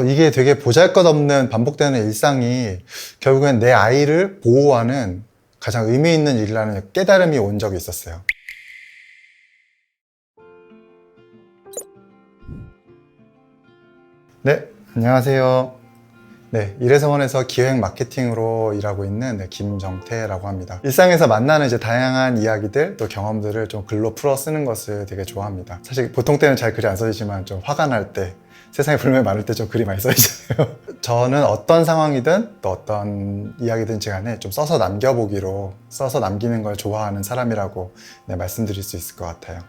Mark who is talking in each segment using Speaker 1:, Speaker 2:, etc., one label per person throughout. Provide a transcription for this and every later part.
Speaker 1: 이게 되게 보잘것없는 반복되는 일상이 결국엔 내 아이를 보호하는 가장 의미 있는 일이라는 깨달음이 온 적이 있었어요. 네, 안녕하세요. 네, 이래서원에서 기획 마케팅으로 일하고 있는 김정태라고 합니다. 일상에서 만나는 다양한 이야기들, 또 경험들을 좀 글로 풀어 쓰는 것을 되게 좋아합니다. 사실 보통 때는 잘 글이 안 써지지만 좀 화가 날 때, 세상에 불만이 많을 때 좀 글이 많이 써지잖아요. 저는 어떤 상황이든 또 어떤 이야기든지 간에 좀 써서 남겨보기로, 써서 남기는 걸 좋아하는 사람이라고 말씀드릴 수 있을 것 같아요.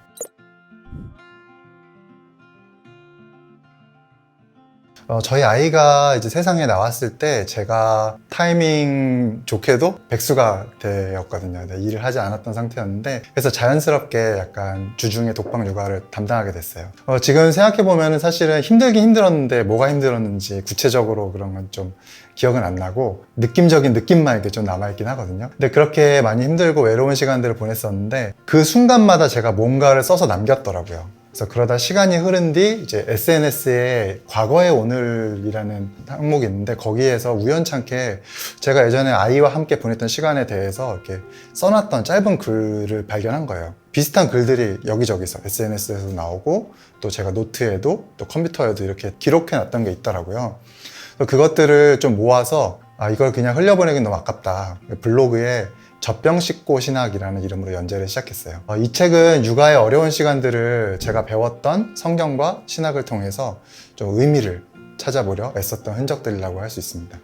Speaker 1: 저희 아이가 이제 세상에 나왔을 때 제가 타이밍 좋게도 백수가 되었거든요. 일을 하지 않았던 상태였는데, 그래서 자연스럽게 약간 주중에 독방 육아를 담당하게 됐어요. 지금 생각해보면 사실은 힘들긴 힘들었는데 뭐가 힘들었는지 구체적으로 그런 건 좀 기억은 안 나고 느낌적인 느낌만 이렇게 좀 남아있긴 하거든요. 근데 그렇게 많이 힘들고 외로운 시간들을 보냈었는데 그 순간마다 제가 뭔가를 써서 남겼더라고요. 그래서 그러다 시간이 흐른 뒤 이제 SNS에 과거의 오늘이라는 항목이 있는데, 거기에서 우연찮게 제가 예전에 아이와 함께 보냈던 시간에 대해서 이렇게 써놨던 짧은 글을 발견한 거예요. 비슷한 글들이 여기저기서 SNS에서 나오고, 또 제가 노트에도 또 컴퓨터에도 이렇게 기록해놨던 게 있더라고요. 그것들을 좀 모아서 이걸 그냥 흘려보내긴 너무 아깝다, 블로그에 젖병 씻고 신학이라는 이름으로 연재를 시작했어요. 이 책은 육아의 어려운 시간들을 제가 배웠던 성경과 신학을 통해서 좀 의미를 찾아보려 애썼던 흔적들이라고 할 수 있습니다.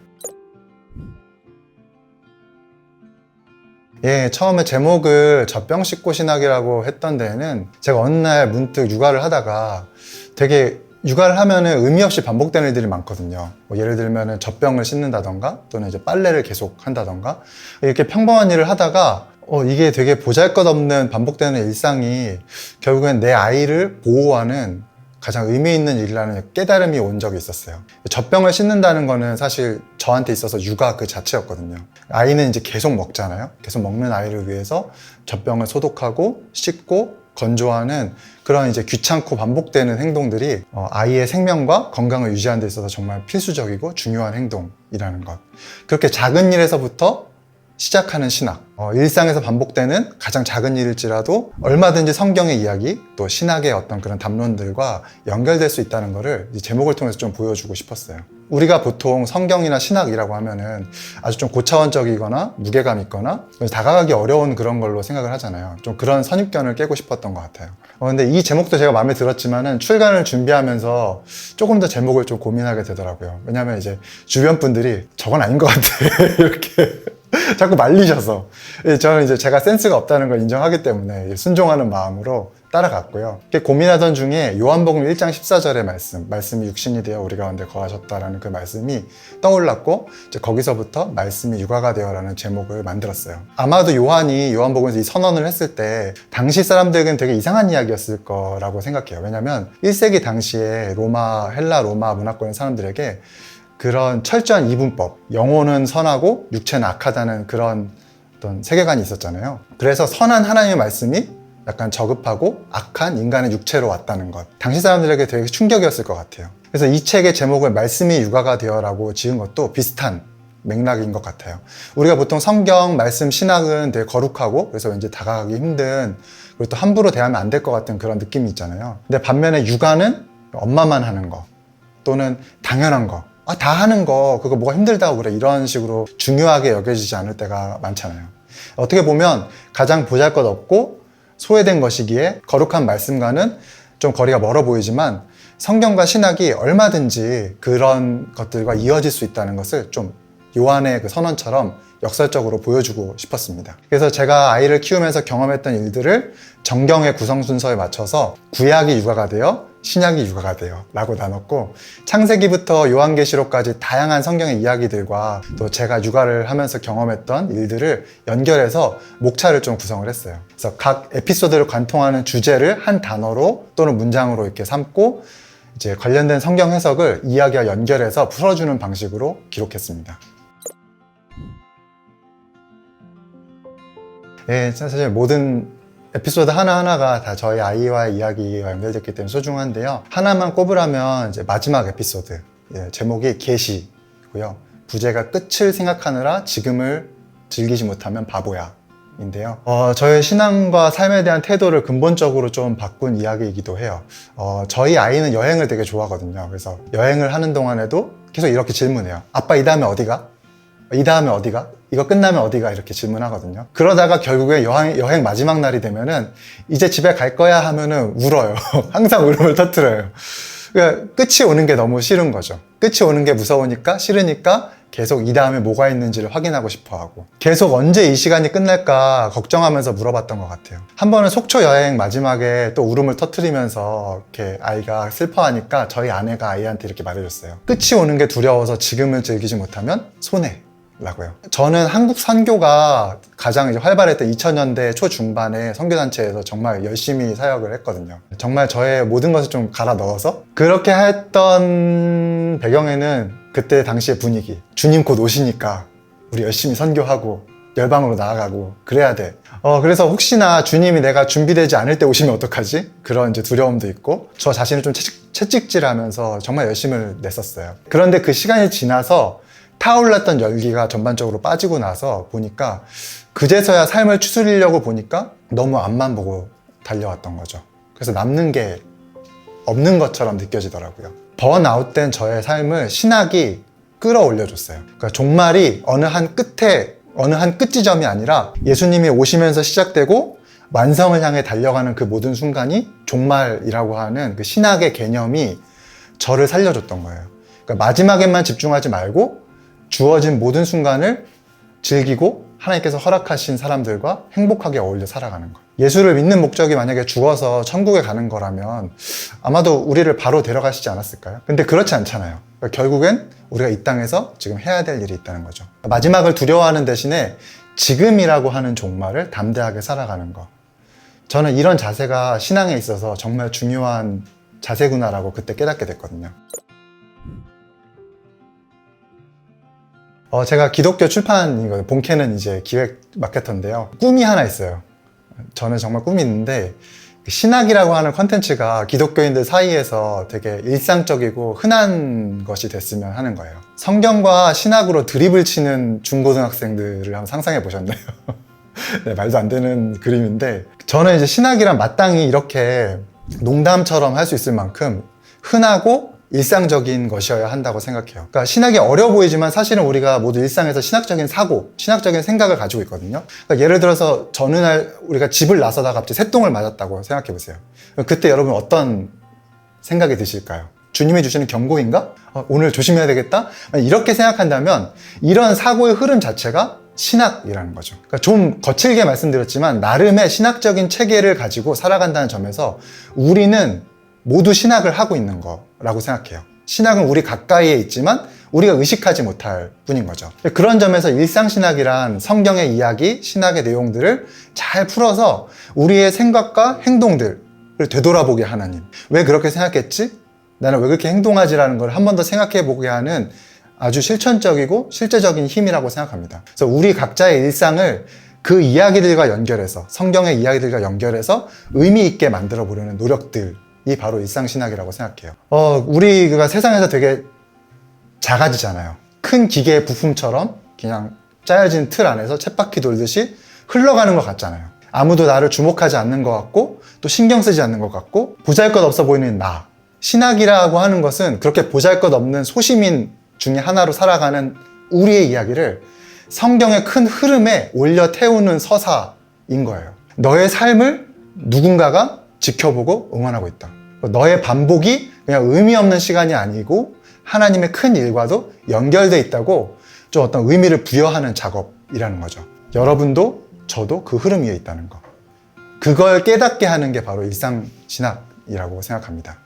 Speaker 1: 처음에 제목을 젖병 씻고 신학이라고 했던 데에는 제가 어느 날 문득 육아를 하다가, 되게 육아를 하면은 의미 없이 반복되는 일들이 많거든요. 예를 들면은 젖병을 씻는다던가, 또는 이제 빨래를 계속 한다던가, 이렇게 평범한 일을 하다가 이게 되게 보잘것없는 반복되는 일상이 결국엔 내 아이를 보호하는 가장 의미 있는 일이라는 깨달음이 온 적이 있었어요. 젖병을 씻는다는 거는 사실 저한테 있어서 육아 그 자체였거든요. 아이는 이제 계속 먹잖아요. 계속 먹는 아이를 위해서 젖병을 소독하고 씻고 건조하는 그런 이제 귀찮고 반복되는 행동들이 아이의 생명과 건강을 유지하는 데 있어서 정말 필수적이고 중요한 행동이라는 것. 그렇게 작은 일에서부터 시작하는 신학, 일상에서 반복되는 가장 작은 일일지라도 얼마든지 성경의 이야기, 또 신학의 어떤 그런 담론들과 연결될 수 있다는 것을 이 제목을 통해서 좀 보여주고 싶었어요. 우리가 보통 성경이나 신학이라고 하면은 아주 좀 고차원적이거나 무게감 있거나 다가가기 어려운 그런 걸로 생각을 하잖아요. 좀 그런 선입견을 깨고 싶었던 것 같아요. 근데 이 제목도 제가 마음에 들었지만은 출간을 준비하면서 조금 더 제목을 좀 고민하게 되더라고요. 왜냐면 이제 주변 분들이 저건 아닌 것 같아 이렇게 자꾸 말리셔서, 저는 이제 제가 센스가 없다는 걸 인정하기 때문에 순종하는 마음으로 따라갔고요. 고민하던 중에 요한복음 1장 14절의 말씀이 육신이 되어 우리 가운데 거하셨다라는 그 말씀이 떠올랐고, 이제 거기서부터 말씀이 육아가 되어라는 제목을 만들었어요. 아마도 요한이 요한복음에서 이 선언을 했을 때 당시 사람들에게는 되게 이상한 이야기였을 거라고 생각해요. 왜냐면 1세기 당시에 헬라 로마 문화권의 사람들에게 그런 철저한 이분법, 영혼은 선하고 육체는 악하다는 그런 어떤 세계관이 있었잖아요. 그래서 선한 하나님의 말씀이 약간 저급하고 악한 인간의 육체로 왔다는 것, 당시 사람들에게 되게 충격이었을 것 같아요. 그래서 이 책의 제목을 말씀이 육아가 되어라고 지은 것도 비슷한 맥락인 것 같아요. 우리가 보통 성경, 말씀, 신학은 되게 거룩하고 그래서 왠지 다가가기 힘든, 그리고 또 함부로 대하면 안 될 것 같은 그런 느낌이 있잖아요. 근데 반면에 육아는 엄마만 하는 거, 또는 당연한 거, 다 하는 거, 그거 뭐가 힘들다고 그래, 이런 식으로 중요하게 여겨지지 않을 때가 많잖아요. 어떻게 보면 가장 보잘것없고 소외된 것이기에 거룩한 말씀과는 좀 거리가 멀어 보이지만, 성경과 신학이 얼마든지 그런 것들과 이어질 수 있다는 것을 좀 요한의 그 선언처럼 역설적으로 보여주고 싶었습니다. 그래서 제가 아이를 키우면서 경험했던 일들을 정경의 구성 순서에 맞춰서 구약이 육아가 되어 신약이 육아가 되어 라고 나눴고, 창세기부터 요한계시록까지 다양한 성경의 이야기들과 또 제가 육아를 하면서 경험했던 일들을 연결해서 목차를 좀 구성을 했어요. 그래서 각 에피소드를 관통하는 주제를 한 단어로 또는 문장으로 이렇게 삼고, 이제 관련된 성경 해석을 이야기와 연결해서 풀어주는 방식으로 기록했습니다. 사실 모든 에피소드 하나하나가 다 저희 아이와의 이야기와 연결됐기 때문에 소중한데요. 하나만 꼽으라면 이제 마지막 에피소드, 예, 제목이 계시고요. 부제가 끝을 생각하느라 지금을 즐기지 못하면 바보야 인데요. 저의 신앙과 삶에 대한 태도를 근본적으로 좀 바꾼 이야기이기도 해요. 저희 아이는 여행을 되게 좋아하거든요. 그래서 여행을 하는 동안에도 계속 이렇게 질문해요. 아빠 이 다음에 어디가? 이 다음에 어디가? 이거 끝나면 어디가? 이렇게 질문하거든요. 그러다가 결국에 여행 마지막 날이 되면은 이제 집에 갈 거야 하면은 울어요. 항상 울음을 터뜨려요. 그러니까 끝이 오는 게 너무 싫은 거죠. 끝이 오는 게 무서우니까 싫으니까 계속 이 다음에 뭐가 있는지를 확인하고 싶어 하고 계속 언제 이 시간이 끝날까 걱정하면서 물어봤던 것 같아요. 한 번은 속초 여행 마지막에 또 울음을 터뜨리면서 이렇게 아이가 슬퍼하니까 저희 아내가 아이한테 이렇게 말해줬어요. 끝이 오는 게 두려워서 지금을 즐기지 못하면 손해 라고요. 저는 한국 선교가 가장 이제 활발했던 2000년대 초중반에 선교단체에서 정말 열심히 사역을 했거든요. 정말 저의 모든 것을 좀 갈아 넣어서 그렇게 했던 배경에는 그때 당시의 분위기, 주님 곧 오시니까 우리 열심히 선교하고 열방으로 나아가고 그래야 돼. 그래서 혹시나 주님이 내가 준비되지 않을 때 오시면 어떡하지? 그런 이제 두려움도 있고 저 자신을 좀 채찍질하면서 정말 열심을 냈었어요. 그런데 그 시간이 지나서 타올랐던 열기가 전반적으로 빠지고 나서 보니까 그제서야 삶을 추스리려고 보니까 너무 앞만 보고 달려왔던 거죠. 그래서 남는 게 없는 것처럼 느껴지더라고요. 번아웃된 저의 삶을 신학이 끌어올려줬어요. 그러니까 종말이 어느 한 끝 지점이 아니라 예수님이 오시면서 시작되고 완성을 향해 달려가는 그 모든 순간이 종말이라고 하는 그 신학의 개념이 저를 살려줬던 거예요. 그러니까 마지막에만 집중하지 말고 주어진 모든 순간을 즐기고 하나님께서 허락하신 사람들과 행복하게 어울려 살아가는 것. 예수를 믿는 목적이 만약에 죽어서 천국에 가는 거라면 아마도 우리를 바로 데려가시지 않았을까요? 근데 그렇지 않잖아요. 그러니까 결국엔 우리가 이 땅에서 지금 해야 될 일이 있다는 거죠. 마지막을 두려워하는 대신에 지금이라고 하는 종말을 담대하게 살아가는 것. 저는 이런 자세가 신앙에 있어서 정말 중요한 자세구나라고 그때 깨닫게 됐거든요. 제가 기독교 출판이거든요. 본캐는 이제 기획 마케터인데요. 꿈이 하나 있어요. 저는 정말 꿈이 있는데 신학이라고 하는 컨텐츠가 기독교인들 사이에서 되게 일상적이고 흔한 것이 됐으면 하는 거예요. 성경과 신학으로 드립을 치는 중고등학생들을 한번 상상해 보셨나요? 네, 말도 안 되는 그림인데 저는 이제 신학이란 마땅히 이렇게 농담처럼 할 수 있을 만큼 흔하고 일상적인 것이어야 한다고 생각해요. 그러니까 신학이 어려 보이지만 사실은 우리가 모두 일상에서 신학적인 사고, 신학적인 생각을 가지고 있거든요. 그러니까 예를 들어서 어느 날 우리가 집을 나서다가 갑자기 새똥을 맞았다고 생각해 보세요. 그때 여러분 어떤 생각이 드실까요? 주님이 주시는 경고인가? 오늘 조심해야 되겠다? 이렇게 생각한다면 이런 사고의 흐름 자체가 신학이라는 거죠. 그러니까 좀 거칠게 말씀드렸지만 나름의 신학적인 체계를 가지고 살아간다는 점에서 우리는 모두 신학을 하고 있는 거라고 생각해요. 신학은 우리 가까이에 있지만 우리가 의식하지 못할 뿐인 거죠. 그런 점에서 일상신학이란 성경의 이야기, 신학의 내용들을 잘 풀어서 우리의 생각과 행동들을 되돌아보게 하나님. 왜 그렇게 생각했지? 나는 왜 그렇게 행동하지라는 걸 한 번 더 생각해 보게 하는 아주 실천적이고 실제적인 힘이라고 생각합니다. 그래서 우리 각자의 일상을 그 이야기들과 연결해서 성경의 이야기들과 연결해서 의미 있게 만들어 보려는 노력들 이 바로 일상신학이라고 생각해요. 우리가 세상에서 되게 작아지잖아요. 큰 기계의 부품처럼 그냥 짜여진 틀 안에서 쳇바퀴 돌듯이 흘러가는 것 같잖아요. 아무도 나를 주목하지 않는 것 같고 또 신경 쓰지 않는 것 같고 보잘것없어 보이는 나. 신학이라고 하는 것은 그렇게 보잘것없는 소시민 중에 하나로 살아가는 우리의 이야기를 성경의 큰 흐름에 올려 태우는 서사인 거예요. 너의 삶을 누군가가 지켜보고 응원하고 있다. 너의 반복이 그냥 의미 없는 시간이 아니고 하나님의 큰 일과도 연결돼 있다고 좀 어떤 의미를 부여하는 작업이라는 거죠. 여러분도 저도 그 흐름 위에 있다는 거. 그걸 깨닫게 하는 게 바로 일상신학이라고 생각합니다.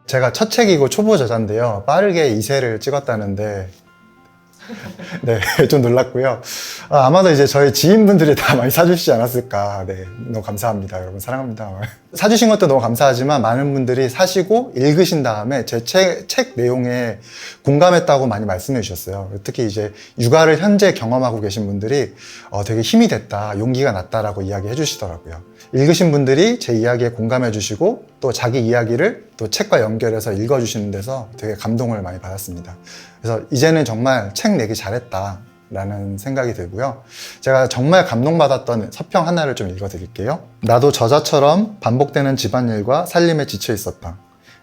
Speaker 1: 제가 첫 책이고 초보 저자인데요. 빠르게 2세를 찍었다는데 네, 좀 놀랐고요. 아마도 이제 저희 지인분들이 다 많이 사주시지 않았을까. 네, 너무 감사합니다. 여러분 사랑합니다. 사주신 것도 너무 감사하지만 많은 분들이 사시고 읽으신 다음에 제 책 내용에 공감했다고 많이 말씀해 주셨어요. 특히 이제 육아를 현재 경험하고 계신 분들이 되게 힘이 됐다, 용기가 났다라고 이야기해 주시더라고요. 읽으신 분들이 제 이야기에 공감해 주시고 또 자기 이야기를 또 책과 연결해서 읽어주시는 데서 되게 감동을 많이 받았습니다. 그래서 이제는 정말 책 내기 잘했다 라는 생각이 들고요. 제가 정말 감동받았던 서평 하나를 좀 읽어드릴게요. 나도 저자처럼 반복되는 집안일과 살림에 지쳐 있었다.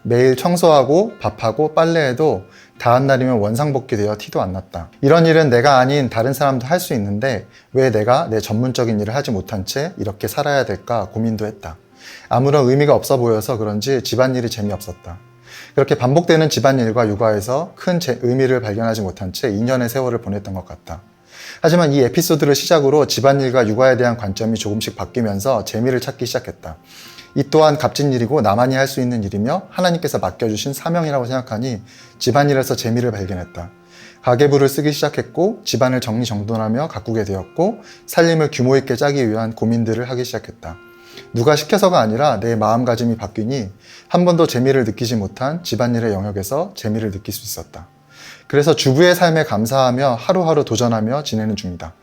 Speaker 1: 매일 청소하고 밥하고 빨래해도 다음날이면 원상복귀되어 티도 안 났다. 이런 일은 내가 아닌 다른 사람도 할 수 있는데 왜 내가 내 전문적인 일을 하지 못한 채 이렇게 살아야 될까 고민도 했다. 아무런 의미가 없어 보여서 그런지 집안일이 재미없었다. 그렇게 반복되는 집안일과 육아에서 큰 의미를 발견하지 못한 채 2년의 세월을 보냈던 것 같다. 하지만 이 에피소드를 시작으로 집안일과 육아에 대한 관점이 조금씩 바뀌면서 재미를 찾기 시작했다. 이 또한 값진 일이고 나만이 할 수 있는 일이며 하나님께서 맡겨주신 사명이라고 생각하니 집안일에서 재미를 발견했다. 가계부를 쓰기 시작했고 집안을 정리정돈하며 가꾸게 되었고 살림을 규모 있게 짜기 위한 고민들을 하기 시작했다. 누가 시켜서가 아니라 내 마음가짐이 바뀌니 한 번도 재미를 느끼지 못한 집안일의 영역에서 재미를 느낄 수 있었다. 그래서 주부의 삶에 감사하며 하루하루 도전하며 지내는 중이다.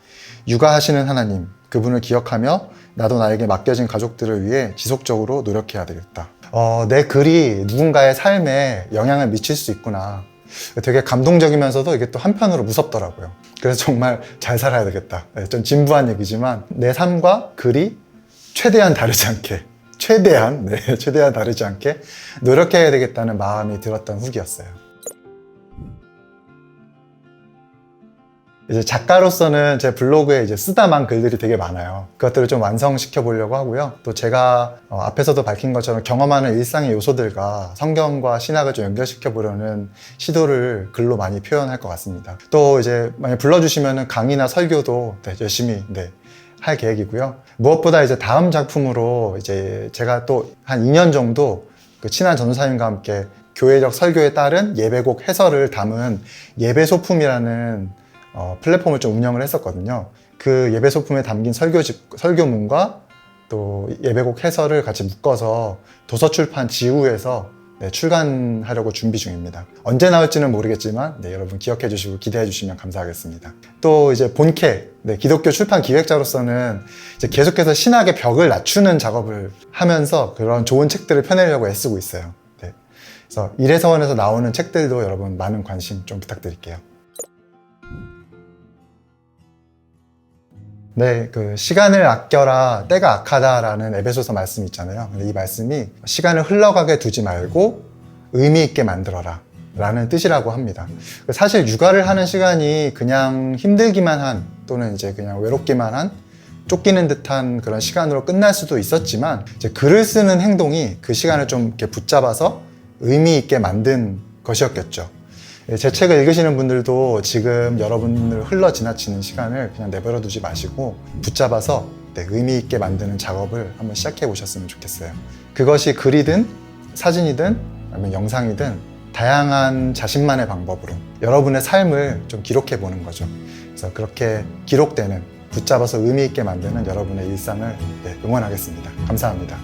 Speaker 1: 육아하시는 하나님, 그분을 기억하며 나도 나에게 맡겨진 가족들을 위해 지속적으로 노력해야 되겠다. 내 글이 누군가의 삶에 영향을 미칠 수 있구나. 되게 감동적이면서도 이게 또 한편으로 무섭더라고요. 그래서 정말 잘 살아야 되겠다. 좀 진부한 얘기지만 내 삶과 글이 최대한 다르지 않게 최대한 다르지 않게 노력해야 되겠다는 마음이 들었던 후기였어요. 이제 작가로서는 제 블로그에 이제 쓰다만 글들이 되게 많아요. 그것들을 좀 완성시켜 보려고 하고요. 또 제가 앞에서도 밝힌 것처럼 경험하는 일상의 요소들과 성경과 신학을 좀 연결시켜 보려는 시도를 글로 많이 표현할 것 같습니다. 또 이제 만약 불러주시면은 강의나 설교도 열심히 할 계획이고요. 무엇보다 이제 다음 작품으로 이제 제가 또 한 2년 정도 그 친한 전도사님과 함께 교회적 설교에 따른 예배곡 해설을 담은 예배소품이라는 플랫폼을 좀 운영을 했었거든요. 그 예배소품에 담긴 설교문과 또 예배곡 해설을 같이 묶어서 도서출판 지우에서 출간하려고 준비 중입니다. 언제 나올지는 모르겠지만 여러분 기억해 주시고 기대해 주시면 감사하겠습니다. 또 이제 본캐 기독교 출판 기획자로서는 이제 계속해서 신학의 벽을 낮추는 작업을 하면서 그런 좋은 책들을 펴내려고 애쓰고 있어요. 그래서 이래서원에서 나오는 책들도 여러분 많은 관심 좀 부탁드릴게요. 그 시간을 아껴라 때가 악하다라는 에베소서 말씀이 있잖아요. 이 말씀이 시간을 흘러가게 두지 말고 의미 있게 만들어라 라는 뜻이라고 합니다. 사실 육아를 하는 시간이 그냥 힘들기만 한 또는 이제 그냥 외롭기만 한 쫓기는 듯한 그런 시간으로 끝날 수도 있었지만 이제 글을 쓰는 행동이 그 시간을 좀 이렇게 붙잡아서 의미 있게 만든 것이었겠죠. 제 책을 읽으시는 분들도 지금 여러분을 흘러 지나치는 시간을 그냥 내버려 두지 마시고 붙잡아서 의미 있게 만드는 작업을 한번 시작해 보셨으면 좋겠어요. 그것이 글이든 사진이든 아니면 영상이든 다양한 자신만의 방법으로 여러분의 삶을 좀 기록해 보는 거죠. 그래서 그렇게 기록되는 붙잡아서 의미 있게 만드는 여러분의 일상을 응원하겠습니다. 감사합니다.